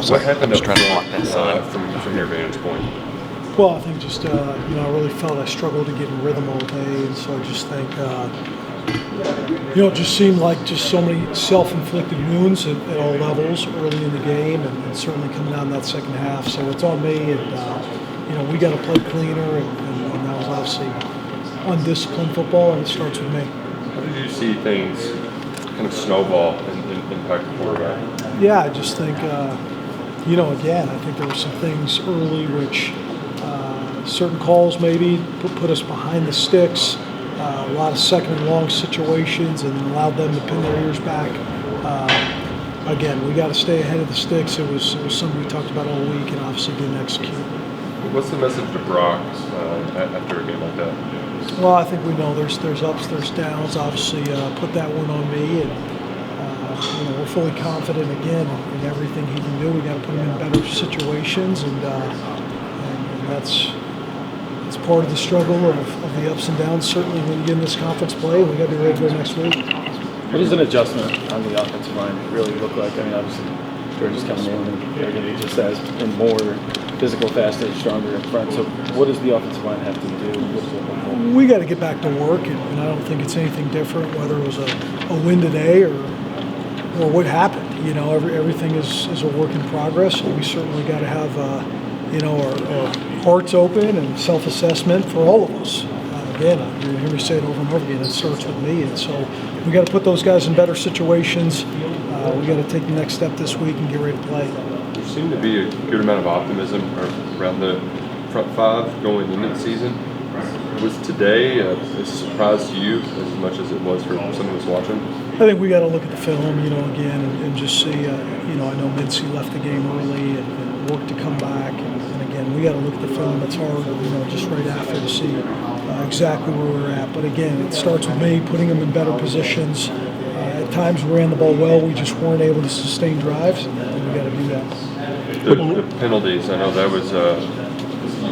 So what happened I'm just up trying to block that front, side. from your vantage point? Well, I think just, I really felt I struggled to get in rhythm all day, and so I just think, it just seemed like just so many self-inflicted wounds at all levels early in the game, and certainly coming out in that second half. So it's on me, and, we got to play cleaner, and that was obviously undisciplined football, and it starts with me. How did you see things kind of snowball and impact the quarterback? Yeah, I just think, again, I think there were some things early which certain calls maybe put us behind the sticks, a lot of second and long situations, and allowed them to pin their ears back. Again, we got to stay ahead of the sticks. It was something we talked about all week, and obviously didn't execute. What's the message to Brock after a game like that? Well, I think we know there's ups, there's downs. Obviously, put that one on me, and we're fully confident again in everything he can do. We got to put him in better situations, and that's part of the struggle of the ups and downs. Certainly, when you get in this conference play, we got to be ready to go next week. What does an adjustment on the offensive line really look like? I mean, obviously, George is coming in and they're going to be just as and more physical, faster, stronger in front. So, what does the offensive line have to do? What does it look like? We got to get back to work, and I don't think it's anything different, whether it was a win today or what happened. Everything is a work in progress, and we certainly got to have our hearts open and self-assessment for all of us. Again, you're going to hear me say it over and over again, it starts with me, and so we got to put those guys in better situations. We got to take the next step this week and get ready to play. There seemed to be a good amount of optimism around the front five going into the season. Was today a surprise to you as much as it was for some of us watching? I think we got to look at the film, again, and just see. I know Mincy left the game early and worked to come back, and again, we got to look at the film. It's hard, just right after to see exactly where we're at. But again, it starts with me putting them in better positions. At times we ran the ball well, we just weren't able to sustain drives, and we got to do that. The penalties, I know that was.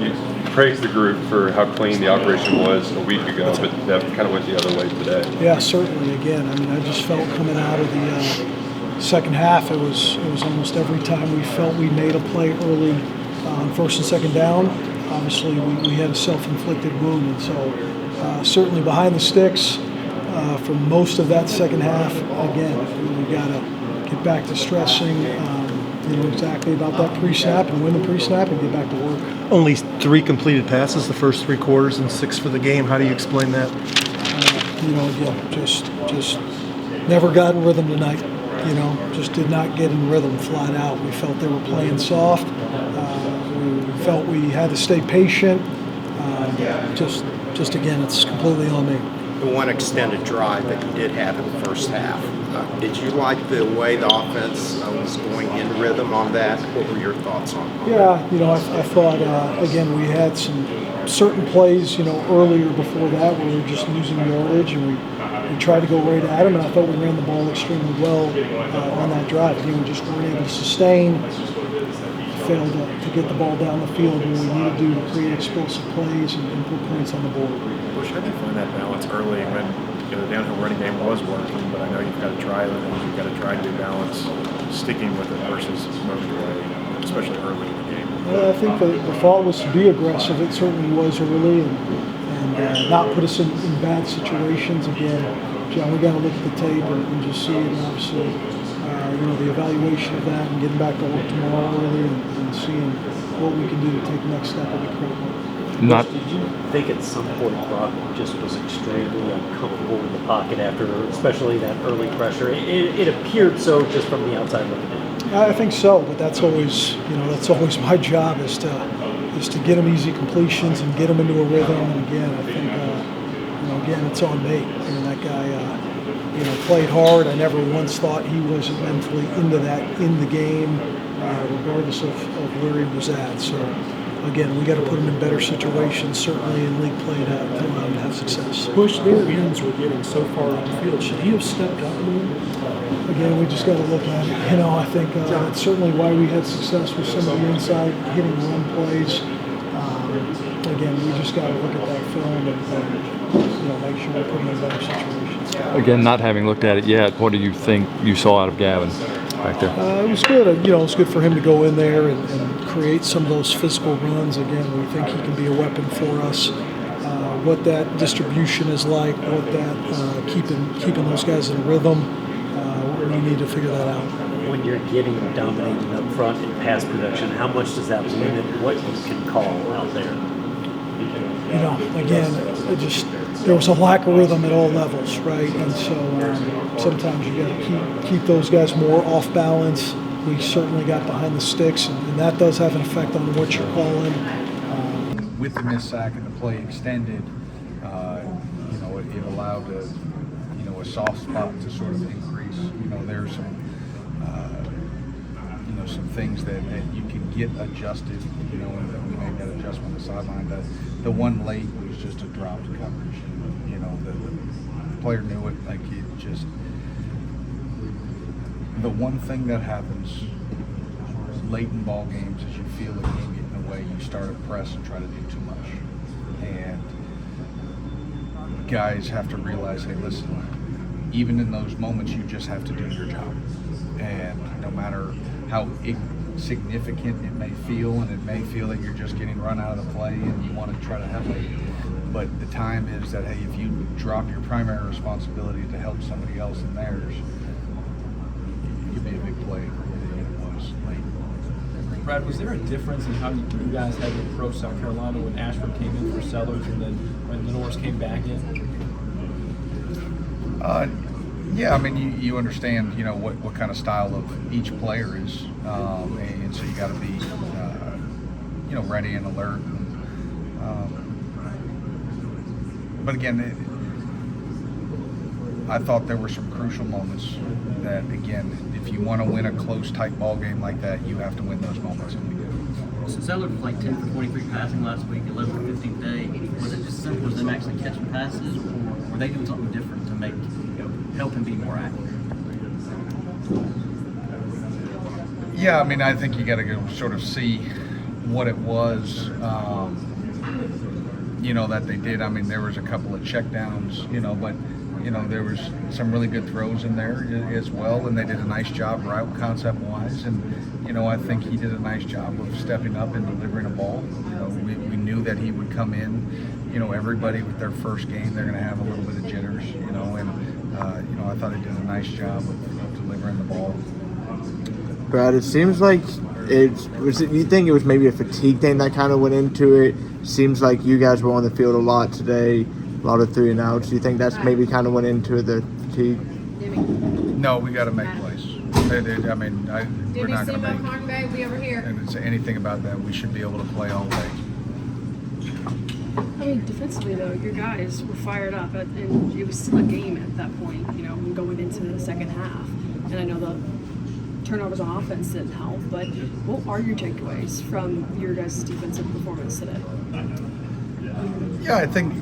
You praised the group for how clean the operation was a week ago, but that kind of went the other way today. Yeah, certainly. Again, I just felt coming out of the second half, it was almost every time we felt we made a play early on first and second down. Obviously, we had a self-inflicted wound, and so certainly behind the sticks for most of that second half. Again, we got to get back to stressing. Exactly about that pre-snap and win the pre-snap and get back to work. Only 3 completed passes the first 3 quarters and 6 for the game. How do you explain that? Again, just never got in rhythm tonight. Just did not get in rhythm flat out. We felt they were playing soft. We felt we had to stay patient. Just again, it's completely on me. The one extended drive that you did have in the first half. Did you like the way the offense was going in rhythm on that? What were your thoughts on that? Yeah, I thought, again, we had some certain plays, earlier before that where we were just losing yardage, and we tried to go right at them, and I thought we ran the ball extremely well on that drive. Again, we just weren't able to sustain, failed to get the ball down the field when we needed to create explosive plays and put points on the board. Bush, how do you find that balance early when the downhill running game was working, but I know you've got to try it, and you've got to try to balance sticking with it versus moving away, especially early in the game? Well, I think the thought was to be aggressive. It certainly was early, and not put us in bad situations. Again, John, we got to look at the tape and just see it, and obviously, the evaluation of that and getting back to work tomorrow early and seeing what we can do to take the next step will be critical. Did you think at some point Brock just was extremely uncomfortable in the pocket after, especially that early pressure? It appeared so just from the outside looking in. I think so, but that's always my job is to get them easy completions and get them into a rhythm. And again, I think again it's on me. That guy played hard. I never once thought he wasn't mentally in the game, regardless of where he was at. So. Again, we got to put him in better situations, certainly in league play, to allow him to have success. Bush, their ends were getting so far on the field. Should he have stepped up more? Again, we just got to look at it. I think that's certainly why we had success with some of the inside hitting run plays. Again, we just got to look at that film and make sure we're putting him in better situations. Again, not having looked at it yet, what do you think you saw out of Gavin? back there? It was good. It was good for him to go in there and create some of those physical runs. Again, we think he can be a weapon for us. What that distribution is like, what that keeping those guys in rhythm, we need to figure that out. When you're getting dominated up front in pass production, how much does that limit what you can call out there? Again, there was a lack of rhythm at all levels, right? And so sometimes you got to keep those guys more off balance. We certainly got behind the sticks, and that does have an effect on what you're calling. With the missed sack and the play extended, it allowed a soft spot to sort of increase. There's some things that you can get adjusted. And we made that adjustment on the sideline. The one late was just a dropped coverage. The player knew it. The one thing that happens late in ball games is you feel the game getting away. You start to press and try to do too much. And guys have to realize, hey, listen, even in those moments, you just have to do your job. And no matter how significant it may feel, and it may feel that you're just getting run out of the play and you want to try to help it, but the time is that, hey, if you drop your primary responsibility to help somebody else in theirs, it could be a big play. It was late. Brad, was there a difference in how you guys had to approach South Carolina when Ashford came in for Sellers and then when Norris came back in? Yeah, you understand, what kind of style of each player is, and so you got to be, ready and alert. But again, I thought there were some crucial moments that, again, if you want to win a close, tight ball game like that, you have to win those moments, and we did. So Zeller was like 10 for 23 passing last week, 11 for 15 today. Was it just simple as them actually catching passes, or were they doing something different to make help him be more accurate? Yeah, I think you got to go sort of see what it was, that they did. There was a couple of checkdowns, but there was some really good throws in there as well, and they did a nice job route concept-wise, and I think he did a nice job of stepping up and delivering a ball. We knew that he would come in. Everybody with their first game, they're going to have a little bit of jitters, and I thought he did a nice job of delivering the ball. Brad, it seems like you think it was maybe a fatigue thing that kind of went into it? Seems like you guys were on the field a lot today, a lot of 3-and-outs. Do you think that's maybe kind of went into the fatigue? No, we got to make plays. We're not going to make. We over here. And say anything about that. We should be able to play all day. Defensively though, your guys were fired up, and it was still a game at that point. Going into the second half, and I know the turnovers on offense didn't help. But what are your takeaways from your guys' defensive performance today? Yeah, I think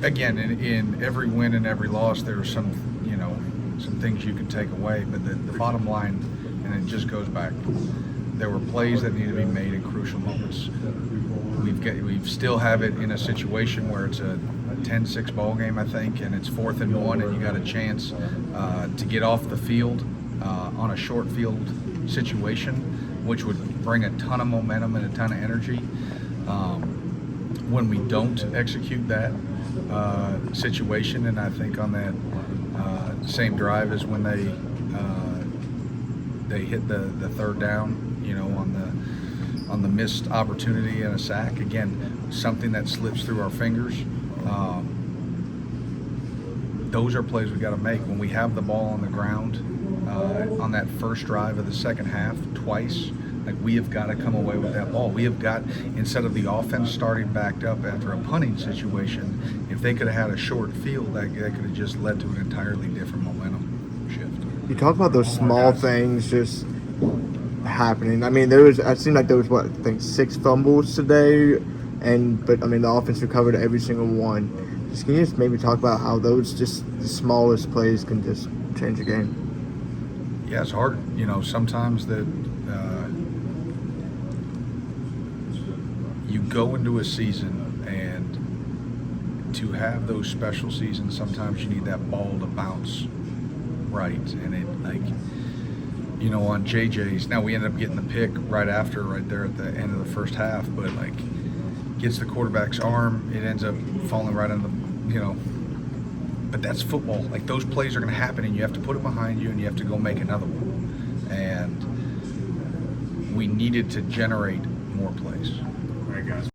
again in every win and every loss, there are some things you can take away. But the bottom line, and it just goes back, there were plays that need to be made in crucial moments. We still have it in a situation where it's a 10-6 ball game, I think, and it's 4th and 1, and you got a chance to get off the field on a short field situation, which would bring a ton of momentum and a ton of energy. When we don't execute that situation, and I think on that same drive as when they hit the third down, on the missed opportunity and a sack. Again, something that slips through our fingers. Those are plays we got to make. When we have the ball on the ground on that first drive of the second half twice, we have got to come away with that ball. We have got, instead of the offense starting backed up after a punting situation, if they could have had a short field, that could have just led to an entirely different momentum shift. You talk about those small things just happening. It seemed like there was 6 fumbles today, but the offense recovered every single one. Can you just maybe talk about how those just the smallest plays can just change a game? Yeah, it's hard. Sometimes that you go into a season, and to have those special seasons, sometimes you need that ball to bounce right, and on JJ's. Now we ended up getting the pick right there at the end of the first half, but like gets the quarterback's arm, it ends up falling right on the, but that's football. Like those plays are going to happen, and you have to put it behind you, and you have to go make another one. And we needed to generate more plays.